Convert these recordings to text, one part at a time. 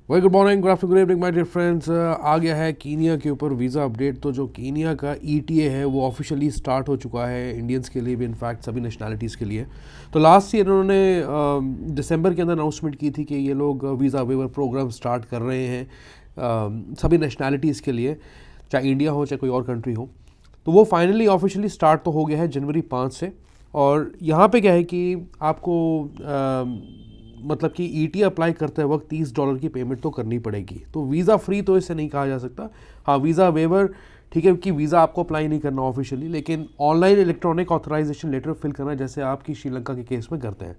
Very good morning, good afternoon, good evening my dear friends. आ गया है Kenya के ऊपर वीज़ा अपडेट। तो जो कीनिया का ETA है वो ऑफिशियली स्टार्ट हो चुका है इंडियंस के लिए भी, इनफैक्ट सभी नेशनैलिटीज़ के लिए। तो लास्ट ईयर उन्होंने दिसंबर के अंदर अनाउंसमेंट की थी कि ये लोग वीज़ा वेवर प्रोग्राम स्टार्ट कर रहे हैं सभी नेशनैलिटीज़ के लिए, चाहे इंडिया हो चाहे कोई और कंट्री हो। तो वो फाइनली ऑफिशियली स्टार्ट तो हो गया है जनवरी 5 से। और यहाँ पे क्या है कि आपको मतलब कि ETA अप्लाई करते वक्त $30 की पेमेंट तो करनी पड़ेगी। तो वीज़ा फ्री तो इसे नहीं कहा जा सकता। हाँ, वीज़ा वेवर ठीक है कि वीज़ा आपको अप्लाई नहीं करना ऑफिशियली, लेकिन online electronic authorisation letter fill करना, जैसे आपकी श्रीलंका के केस में करते हैं।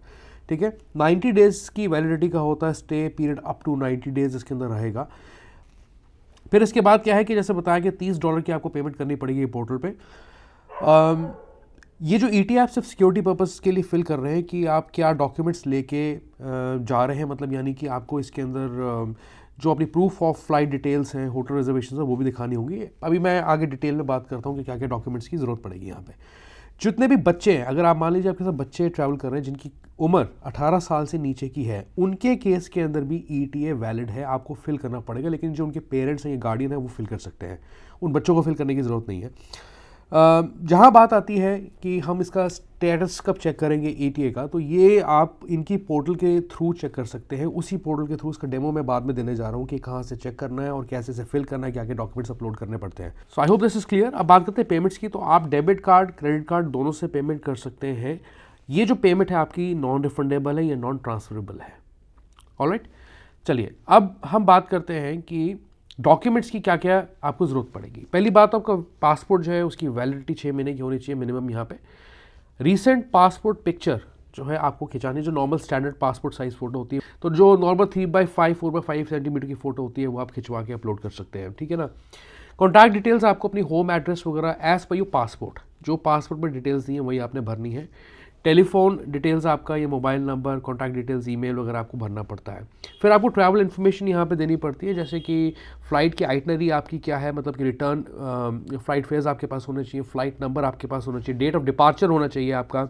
ठीक है, 90 डेज़ की वैलिडिटी का होता है, stay period up to 90 days इसके अंदर रहेगा। फिर इसके बाद क्या है कि जैसे बताया कि $30 की आपको पेमेंट करनी पड़ेगी पोर्टल पे। ये जो ETA आप सिर्फ सिक्योरिटी पर्पस के लिए फिल कर रहे हैं कि आप क्या डॉक्यूमेंट्स लेके जा रहे हैं, मतलब यानी कि आपको इसके अंदर जो अपनी प्रूफ ऑफ फ्लाइट डिटेल्स हैं, होटल रिजर्वेशन है, वो भी दिखानी होंगी। अभी मैं आगे डिटेल में बात करता हूँ कि क्या क्या डॉक्यूमेंट्स की ज़रूरत पड़ेगी यहाँ पे। जितने भी बच्चे हैं, अगर आप मान लीजिए आपके साथ बच्चे ट्रैवल कर रहे हैं जिनकी उम्र 18 साल से नीचे की है, उनके केस के अंदर भी ETA वैलिड है, आपको फिल करना पड़ेगा। लेकिन जो उनके पेरेंट्स हैं या गार्डियन है वो फिल कर सकते हैं, उन बच्चों को फिल करने की ज़रूरत नहीं है। जहाँ बात आती है कि हम इसका स्टेटस कब चेक करेंगे ETA का, तो ये आप इनकी पोर्टल के थ्रू चेक कर सकते हैं। उसी पोर्टल के थ्रू इसका डेमो मैं बाद में देने जा रहा हूँ कि कहाँ से चेक करना है और कैसे से फिल करना है, क्या क्या डॉक्यूमेंट्स अपलोड करने पड़ते हैं। So I hope this is clear. अब बात करते हैं पेमेंट्स की। तो आप डेबिट कार्ड, क्रेडिट कार्ड दोनों से पेमेंट कर सकते हैं। ये जो पेमेंट है आपकी नॉन रिफंडेबल है या नॉन ट्रांसफरेबल है। ऑलराइट, चलिए अब हम बात करते हैं कि डॉक्यूमेंट्स की क्या क्या आपको ज़रूरत पड़ेगी। पहली बात, आपका पासपोर्ट जो है उसकी वैलिडिटी 6 महीने की होनी चाहिए मिनिमम। यहाँ पे रीसेंट पासपोर्ट पिक्चर जो है आपको खिंचानी, जो normal standard passport size photo होती है, तो जो नॉर्मल 3x5 4x5 सेंटीमीटर की फ़ोटो होती है वो आप खिंचवा के अपलोड कर सकते हैं। ठीक है ना। कॉन्टैक्ट डिटेल्स आपको अपनी होम एड्रेस वगैरह एज़ पर योर पासपोर्ट, जो पासपोर्ट में डिटेल्स दी हैं वही आपने भरनी है। टेलीफोन डिटेल्स आपका, ये mobile number, contact details, email वगैरह आपको भरना पड़ता है। फिर आपको ट्रैवल इन्फॉर्मेशन यहाँ पे देनी पड़ती है, जैसे कि फ़्लाइट की आइटनरी आपकी क्या है, मतलब कि रिटर्न फ़्लाइट फेयर्स आपके पास होने चाहिए, फ़्लाइट नंबर आपके पास होना चाहिए, डेट ऑफ डिपार्चर होना चाहिए आपका,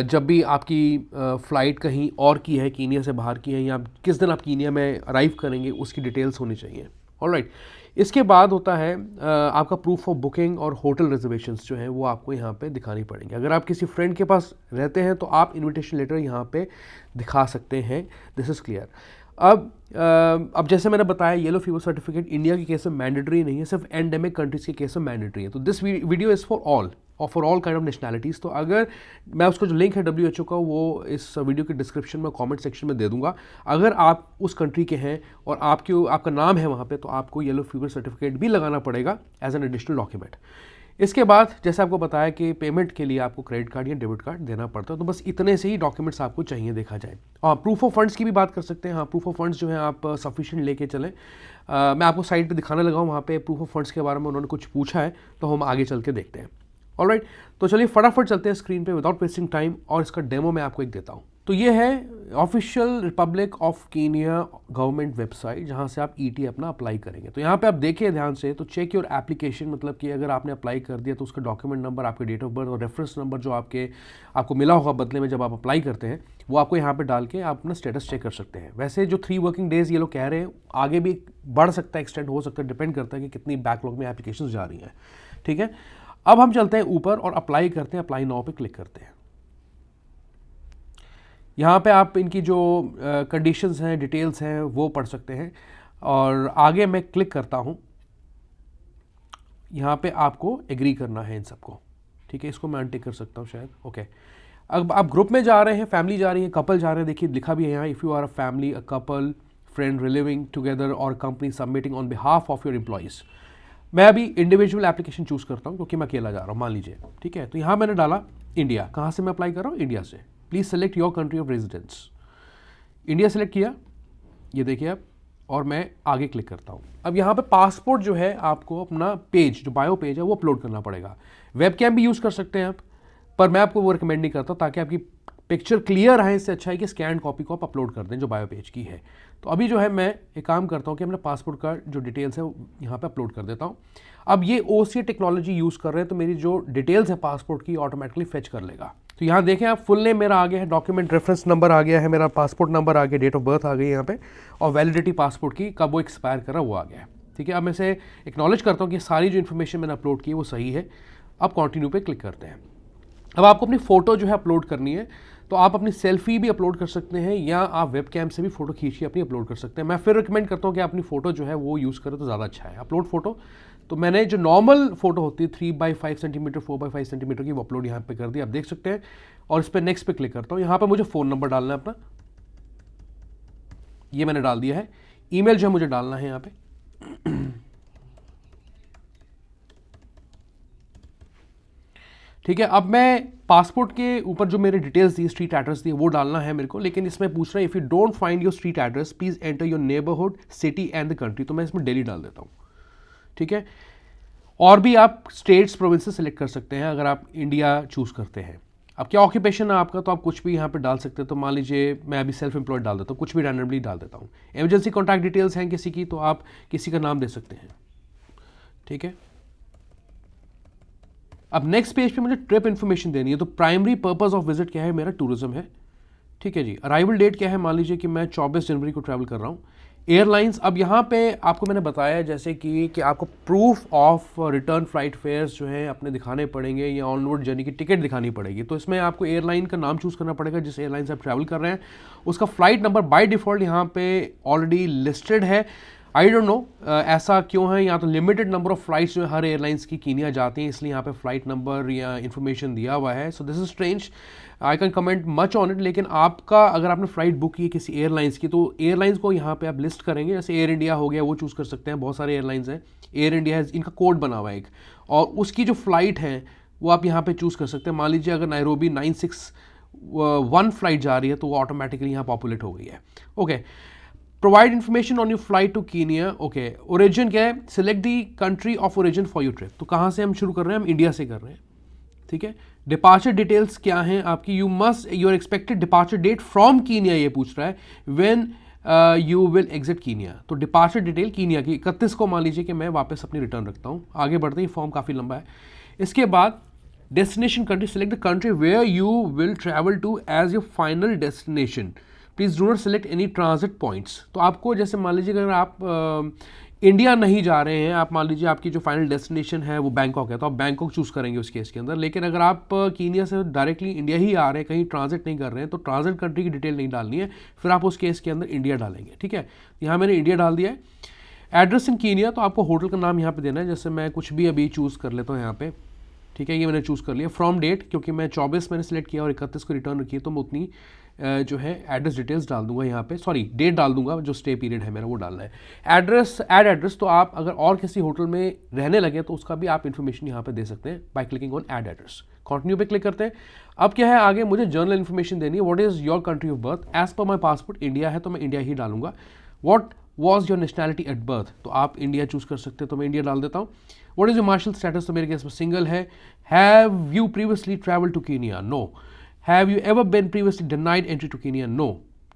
जब भी आपकी फ़्लाइट कहीं और की है, कीनिया से बाहर की है, या किस दिन आप कीनिया में अराइव करेंगे उसकी डिटेल्स होनी चाहिए। ऑलराइट, इसके बाद होता है आपका प्रूफ ऑफ बुकिंग और होटल रिजर्वेशंस जो है वो आपको यहाँ पे दिखानी पड़ेंगे। अगर आप किसी फ्रेंड के पास रहते हैं तो आप इनविटेशन लेटर यहाँ पे दिखा सकते हैं। This is clear. अब जैसे मैंने बताया, येलो फीवर सर्टिफिकेट इंडिया के केस में मैंडेटरी नहीं है, सिर्फ एंडेमिक कंट्रीज़ के केस में मैंडेटरी है। तो this video is for all और for all kind of nationalities. तो अगर मैं उसका जो लिंक है WHO का वो इस वीडियो के डिस्क्रिप्शन में कमेंट सेक्शन में दे दूंगा। अगर आप उस कंट्री के हैं और आपका नाम है वहाँ पे, तो आपको येलो फीवर सर्टिफिकेट भी लगाना पड़ेगा एज एन एडिशनल डॉक्यूमेंट। इसके बाद जैसे आपको बताया कि पेमेंट के लिए आपको क्रेडिट कार्ड या डेबिट कार्ड देना पड़ता है। तो बस इतने से ही डॉक्यूमेंट्स आपको चाहिए देखा जाए। हाँ, प्रूफ ऑफ फंड्स की भी बात कर सकते हैं। हाँ, प्रूफ ऑफ फंड्स जो है आप सफिशिएंट लेके चलें। मैं आपको साइट पे दिखाने लगा हूँ, वहाँ पे प्रूफ ऑफ फंड्स के बारे में उन्होंने कुछ पूछा है, तो हम आगे चल के देखते हैं। ऑलराइट, तो चलिए फटाफट चलते हैं स्क्रीन पे विदाउट वेस्टिंग टाइम, और इसका डेमो मैं आपको एक देता हूँ। तो ये है official Republic of Kenya government website, जहाँ से आप ETA अपना अप्लाई करेंगे। तो यहाँ पे आप देखिए ध्यान से, तो चेक योर एप्लीकेशन, मतलब कि अगर आपने अप्लाई कर दिया तो उसका डॉक्यूमेंट नंबर, आपके डेट ऑफ बर्थ और रेफरेंस नंबर जो आपको मिला होगा बदले में जब आप अप्लाई करते हैं, वो आपको यहाँ पे डाल के आप अपना स्टेटस चेक कर सकते हैं। वैसे जो 3 वर्किंग डेज़ ये लोग कह रहे हैं, आगे भी बढ़ सकता है, एक्सटेंड हो सकता है, डिपेंड करता है कि कितनी बैकलॉग में एप्लीकेशन जा रही हैं। ठीक है, अब हम चलते हैं ऊपर और अप्लाई करते हैं। अप्लाई नाउ पे क्लिक करते हैं। यहाँ पे आप इनकी जो कंडीशंस हैं, डिटेल्स हैं, वो पढ़ सकते हैं। और आगे मैं क्लिक करता हूँ, यहाँ पे आपको एग्री करना है इन सबको। ठीक है, इसको मैं अनटिक कर सकता हूँ शायद। ओके, अब आप ग्रुप में जा रहे हैं, फैमिली जा रही है, कपल जा रहे हैं। देखिए लिखा भी है यहाँ, if you are a family, a couple, friend, living together और company submitting on behalf of your employees. मैं अभी इंडिविजुअल एप्लीकेशन चूज़ करता हूँ क्योंकि मैं अकेला जा रहा हूँ, मान लीजिए। ठीक है, तो यहाँ मैंने डाला इंडिया। कहाँ से मैं अप्लाई कर रहा हूँ? इंडिया से। Please select your country of residence. India select किया, ये देखिए आप, और मैं आगे क्लिक करता हूँ। अब यहाँ पे पासपोर्ट जो है आपको अपना पेज, जो बायो पेज है, वो अपलोड करना पड़ेगा। वेबकैम भी यूज़ कर सकते हैं आप, पर मैं आपको वो रिकमेंड नहीं करता, ताकि आपकी पिक्चर क्लियर आए। इससे अच्छा है कि स्कैन कॉपी को आप अपलोड कर दें जो बायो पेज की है। तो अभी जो है मैं एक काम करता हूँ कि अपने पासपोर्ट का जो डिटेल्स है यहाँ पे अपलोड कर देता हूँ। अब ये OCA टेक्नोलॉजी यूज़ कर रहे हैं, तो मेरी जो डिटेल्स है पासपोर्ट की ऑटोमेटिकली फेच कर लेगा। तो यहाँ देखें आप, फुल नेम मेरा आ गया है, डॉक्यूमेंट रेफरेंस नंबर आ गया है, मेरा पासपोर्ट नंबर आ गया, डेट ऑफ बर्थ आ गई यहाँ पे, और वैलिडिटी पासपोर्ट की कब वो एक्सपायर कर रहा वो आ गया है। ठीक है, अब मैं इसे एक्नॉलेज करता हूँ कि सारी जो इन्फॉर्मेशन मैंने अपलोड की है वो सही है। अब कंटिन्यू पे क्लिक करते हैं। अब आपको अपनी फ़ोटो जो है अपलोड करनी है, तो आप अपनी सेल्फी भी अपलोड कर सकते हैं या आप वेब कैम से भी फ़ोटो खींच के अपनी अपलोड कर सकते हैं। मैं फिर रिकमेंड करता हूँ कि अपनी फ़ोटो जो है वो यूज़ करें तो ज़्यादा अच्छा है। अपलोड फ़ोटो, तो मैंने जो नॉर्मल फ़ोटो होती है 3x5 सेंटीमीटर 4x5 सेंटीमीटर की, वो अपलोड यहाँ पे कर दी, आप देख सकते हैं। और इस पर नेक्स्ट पे क्लिक करता हूँ। यहाँ पे मुझे फ़ोन नंबर डालना है अपना, ये मैंने डाल दिया है। ईमेल जो है मुझे डालना है यहाँ पे, ठीक है। अब मैं पासपोर्ट के ऊपर जो मेरे डिटेल्स दी, स्ट्रीट एड्रेस दी, वो डालना है मेरे को, लेकिन इसमें पूछ रहा है if you don't find your street address please enter your neighbourhood city and the country, तो मैं इसमें दिल्ली डाल देता हूँ। ठीक है, और भी आप स्टेट्स प्रोविंसेस सेलेक्ट कर सकते हैं अगर आप इंडिया चूज़ करते हैं। अब क्या ऑक्यूपेशन है आपका, तो आप कुछ भी यहाँ पे डाल सकते हैं। तो मान लीजिए मैं अभी सेल्फ एम्प्लॉयड डाल देता हूँ, कुछ भी रैंडमली डाल देता हूँ। इमरजेंसी कॉन्टैक्ट डिटेल्स हैं किसी की, तो आप किसी का नाम दे सकते हैं। ठीक है, अब नेक्स्ट पेज पे मुझे ट्रिप इन्फॉर्मेशन देनी है। तो प्राइमरी पर्पस ऑफ विजिट क्या है, मेरा टूरिज्म है। ठीक है जी, अराइवल डेट क्या है, मान लीजिए कि मैं 24 जनवरी को ट्रैवल कर रहा हूँ। एयरलाइंस, अब यहाँ पे आपको मैंने बताया जैसे कि आपको proof of return flight fares जो है अपने दिखाने पड़ेंगे या ऑनवर्ड जर्नी की टिकट दिखानी पड़ेगी। तो इसमें आपको एयरलाइन का नाम चूज़ करना पड़ेगा जिस एयरलाइन से आप ट्रैवल कर रहे हैं, उसका फ्लाइट नंबर बाय डिफ़ॉल्ट यहाँ पे ऑलरेडी लिस्टेड है। आई डोंट नो ऐसा क्यों है, यहाँ तो लिमिटेड नंबर ऑफ फ्लाइट्स जो है हर एयरलाइंस की कीनिया जाती हैं, इसलिए यहाँ पे फ्लाइट नंबर या इन्फॉर्मेशन दिया हुआ है। So this is strange, I can comment much on it. लेकिन आपका अगर आपने फ्लाइट बुक की है किसी एयरलाइंस की, तो एयरलाइंस को यहाँ पे आप लिस्ट करेंगे। जैसे एयर इंडिया हो गया, वो चूज़ कर सकते हैं, बहुत सारे एयरलाइंस हैं। एयर इंडिया है, इनका कोड बना हुआ है एक, और उसकी जो फ्लाइट है वो आप यहाँ पे चूज़ कर सकते हैं। मान लीजिए अगर नायरोबी 961 फ्लाइट जा रही है, तो वो ऑटोमेटिकली यहाँ पॉपुलेट हो गई है। Okay, provide information on your flight to Kenya. Okay, origin क्या है, select the country of origin for your trip. तो कहाँ से हम शुरू कर रहे हैं, हम इंडिया से कर रहे हैं। ठीक है, डिपार्चर डिटेल्स क्या हैं आपकी, you must your expected departure date from Kenya, ये पूछ रहा है, when you will exit Kenya. तो डिपार्चर डिटेल कीनिया की 31 को मान लीजिए कि मैं वापस अपनी रिटर्न रखता हूँ। आगे बढ़ते ही, फॉर्म काफ़ी लंबा है। इसके बाद destination country, select the country where you will travel to as your final destination, please do not select any transit points. तो आपको जैसे मान लीजिए अगर आप इंडिया नहीं जा रहे हैं, आप मान लीजिए आपकी जो फाइनल डेस्टिनेशन है वो बैंकॉक है, तो आप बैंकॉक चूज़ करेंगे उस केस के अंदर। लेकिन अगर आप कीनिया से डायरेक्टली इंडिया ही आ रहे हैं, कहीं ट्रांजिट नहीं कर रहे हैं, तो ट्रांजिट कंट्री की डिटेल नहीं डालनी है, फिर आप उस केस के अंदर इंडिया डालेंगे। ठीक है, यहाँ मैंने इंडिया डाल दिया है। एड्रेस इन कीनिया, तो आपको होटल का नाम यहाँ पे देना है। जैसे मैं कुछ भी अभी चूज़ कर लेता हूँ यहाँ पे। ठीक है, ये मैंने चूज़ कर लिया। फ्रॉम डेट, क्योंकि मैं 24 मैंने सेलेक्ट किया और 31 को रिटर्न रखी है, तो मैं उतनी जो है एड्रेस डिटेल्स डाल दूंगा यहाँ पे, सॉरी डेट डाल दूंगा, जो स्टे पीरियड है मेरा वो डालना है। एड्रेस, ऐड एड्रेस, तो आप अगर और किसी होटल में रहने लगे तो उसका भी आप इन्फॉर्मेशन यहाँ पे दे सकते हैं by clicking on add address. Continue पे क्लिक करते हैं। अब क्या है आगे, मुझे जर्नल इन्फॉर्मेशन देनी है। What is your country of birth, as per my passport India है, तो मैं इंडिया ही डालूंगा। What was your nationality at birth, तो आप इंडिया चूज़ कर सकते हैं, तो मैं इंडिया डाल देता हूँ। What is your marital status, तो मेरे केस में सिंगल है। Have you previously travel to Kenya, no. Have you ever been previously denied entry to Kenya, no.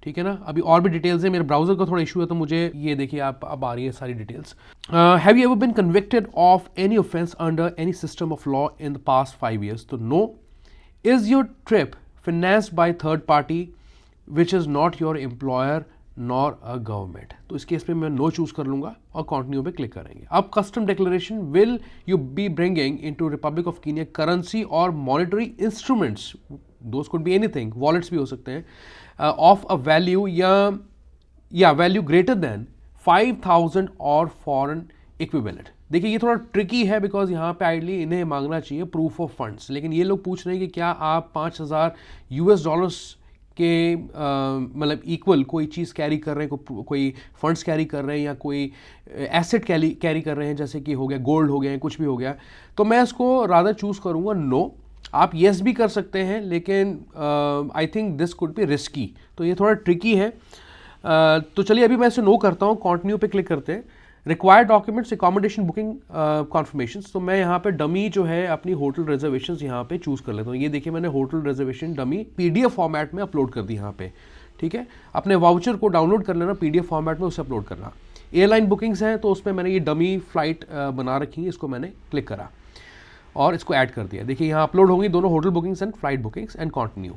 ठीक है ना, अभी और भी डिटेल्स है, मेरे ब्राउजर का थोड़ा इशू है, तो मुझे ये देखिए आप अब आ रही है सारी details. Have you ever been convicted of any offence under any system of law in the past 5 years, तो no. Is your trip financed by third party which is not your employer nor a government, तो इस case में मैं no choose कर लूँगा और continue पे click करेंगे। अब custom declaration, will you be bringing into Republic of Kenya currency और monetary instruments, those could be anything, wallets भी हो सकते हैं, ऑफ अ वैल्यू या वैल्यू ग्रेटर देन 5000 और फॉरेन इक्विवेलेंट। देखिए ये थोड़ा ट्रिकी है, बिकॉज यहाँ पे आइडली इन्हें मांगना चाहिए प्रूफ ऑफ फंड्स, लेकिन ये लोग पूछ रहे हैं कि क्या आप $5000 के मतलब इक्वल कोई चीज़ कैरी कर रहे हैं, कोई फंड्स कैरी कर रहे हैं या कोई एसेट कैरी कर रहे हैं, जैसे कि हो गया गोल्ड हो गया, कुछ भी हो गया, तो मैं इसको रादर चूज़ करूँगा नो। आप येस भी कर सकते हैं, लेकिन I think this could be risky, तो ये थोड़ा ट्रिकी है। तो चलिए अभी मैं इसे नो करता हूँ, कंटिन्यू पे क्लिक करते हैं। Required documents, accommodation booking conformation, तो मैं यहाँ पे डमी जो है अपनी होटल रिजर्वेशन यहाँ पे चूज़ कर लेता हूँ। ये देखिए मैंने hotel reservation dummy PDF format में अपलोड कर दी यहाँ पे। ठीक है, अपने वाउचर को डाउनलोड कर लेना PDF फॉर्मेट में, उसे अपलोड करना। एयरलाइन बुकिंग्स हैं, तो उसमें मैंने ये डमी फ्लाइट बना रखी है, इसको मैंने क्लिक करा। और इसको ऐड कर दिया। देखिए यहाँ अपलोड होंगी दोनों hotel bookings and flight bookings and continue.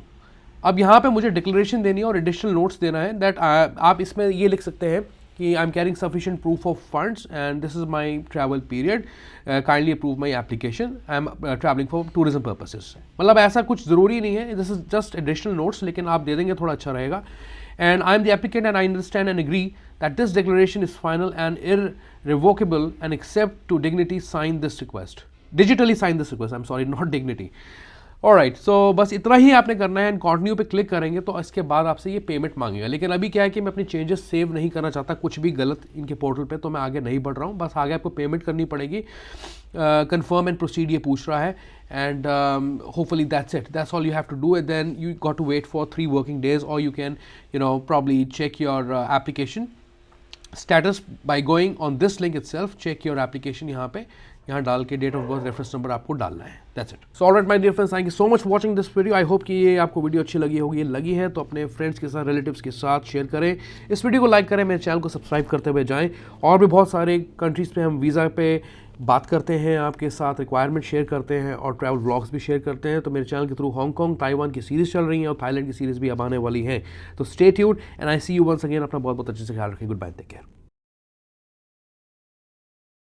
अब यहाँ पे मुझे डिक्लेरेशन देनी है और एडिशनल नोट्स देना है दैट आप इसमें ये लिख सकते हैं कि I am carrying sufficient proof of funds and this is my travel period, kindly approve my application, I am travelling for tourism purposes. मतलब ऐसा कुछ ज़रूरी नहीं है, this is just additional notes, लेकिन आप दे देंगे थोड़ा अच्छा रहेगा। And I am the applicant and I understand and agree that this declaration is final and irrevocable and accept to dignity sign this request. Digitally sign this request, I'm sorry, not dignity. Alright, so बस इतना ही आपने करना है and continue पे click करेंगे तो इसके बाद आपसे ये पेमेंट मांगेगा। लेकिन अभी क्या है कि मैं अपनी चेंजेस सेव नहीं करना चाहता कुछ भी गलत इनके पोर्टल पे, तो मैं आगे नहीं बढ़ रहा हूँ। बस आगे आपको पेमेंट करनी पड़ेगी, कंफर्म एंड प्रोसीड ये पूछ रहा है and hopefully that's it, that's all you have to do it. Then you got to wait for 3 working days और you can probably check your application status by going on this link itself. check your application यहाँ डाल के date of birth reference number आपको डालना है। That's it. So alright my dear friends, thank you so much watching this video. I hope कि ये आपको video अच्छी लगी होगी। ये लगी है तो अपने फ्रेंड्स के साथ, रिलेटिव्स के साथ शेयर करें, इस वीडियो को लाइक करें, मेरे चैनल को सब्सक्राइब करते हुए जाएं। और भी बहुत सारे कंट्रीज़ पे हम वीज़ा पे बात करते हैं, आपके साथ रिक्वायरमेंट शेयर करते हैं और ट्रैवल व्लॉग्स भी शेयर करते हैं। तो मेरे चैनल के थ्रू हांगकॉन्ग, ताइवान की सीरीज़ चल रही है और थाईलैंड की सीरीज़ भी अब आने वाली है। तो stay tuned and I see you once again. अपना बहुत बहुत अच्छे से ख्याल रखें। Good bye, take care.